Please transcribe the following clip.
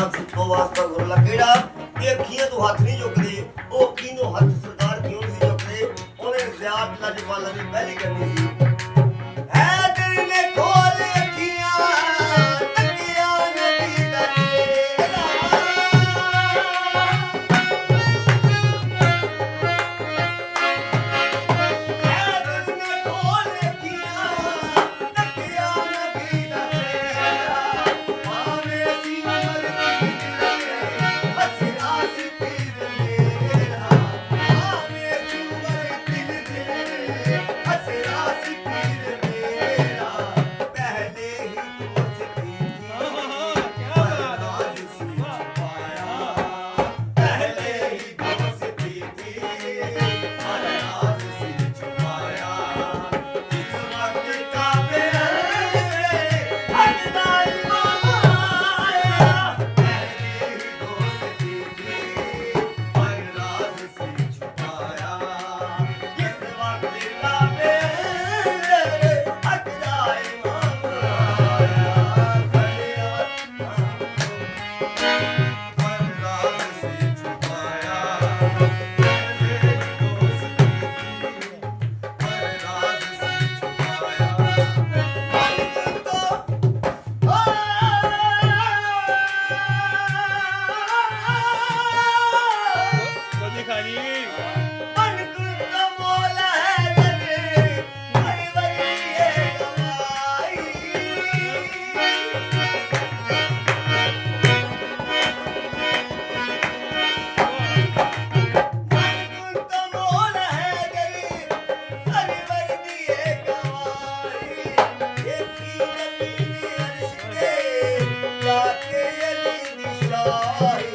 ਨਾ ਸਿੱਖੋ ਵਾਸਤਾ ਗੁਰਲਾ ਕਿਹੜਾ ਇਹ ਅੱਖੀਆਂ ਤੋਂ ਹੱਥ ਨਹੀਂ ਚੁੱਕਦੇ ਉਹ ਅੱਖੀ ਨੂੰ ਹੱਥ ਸਰਦਾਰ ਕਿਉਂ ਨਹੀਂ ਚੁੱਕਦੇ ਉਹਨੇ ਜ਼ਿਆਦ ਲਾਜਵਾਲਾ ਦੀ ਪਹਿਲੀ ਕਰਨੀ ਸੀ ਹੈ ਤੇਰੇ ਨੇ ਖੋਲ ਅੱਖੀਆਂ ਤੱਕਿਆ ਨਬੀ ਦਾ ਤੇਰਾ ਹੈ ਤੇਰੇ ਨੇ ਖੋਲ ਅੱਖੀਆਂ ਤੱਕਿਆ ਨਬੀ ਦਾ ਤੇਰਾ ਭਾਵੇਂ ਅਸੀਂ ਮਰ ਗਏ ਹੱਸਿਆ ਸੀ ਪੀਰ ਮੇਰਾ ਭਾਵੇਂ ਅਸੀਂ ਮਰ ਗਏ ਹੱਸਿਆ ਸੀ ਪੀਰ ਮੇਰਾ ਪਹਿਲੇ ਹੀ ਦੋਸਤੀ ਥੀ ਪਰ ਰਾਜ ਸੀ ਛੁਪਾਇਆ ਪਹਿਲੇ ਹੀ ਦੋਸਤੀ ਥੀ ਪਰ ਰਾਜ ਸੀ ਛੁਪਾਇਆ ਇਸ ਵਕਤ ਕਾਬੇ ਹੱਕ ਦਾ ਇਮਾਮ ਆਇਆ ਪਹਿਲੇ ਹੀ ਦੋਸਤੀ ਥੀ ਪਰ ਰਾਜ ਸੀ ਛੁਪਾਇਆ ਇਸ ਵਕਤ ਕਾਬੇ ਹੱਕ ਦਾ ਇਮਾਮ ਆਇਆ ਖੜਿਆ ਪਰ ਰਾਜ ਸੀ ਛੁਪਾਇਆ ਪਹਿਲੇ ਹੀ ਦੋਸਤੀ ਥੀ ਪਰ ਰਾਜ ਸੀ ਛੁਪਾਇਆ ਮਾਲਿਕ ਤੋਂ ਕੋਦੀ ਖਾਣੀ मन कुछ मोल है तेरे मन बड़ी है गवाई मन कुछ मोल है तेरे मन बड़ी है गवाई देखी नबी दी अर्श पे जाके अली दी शाही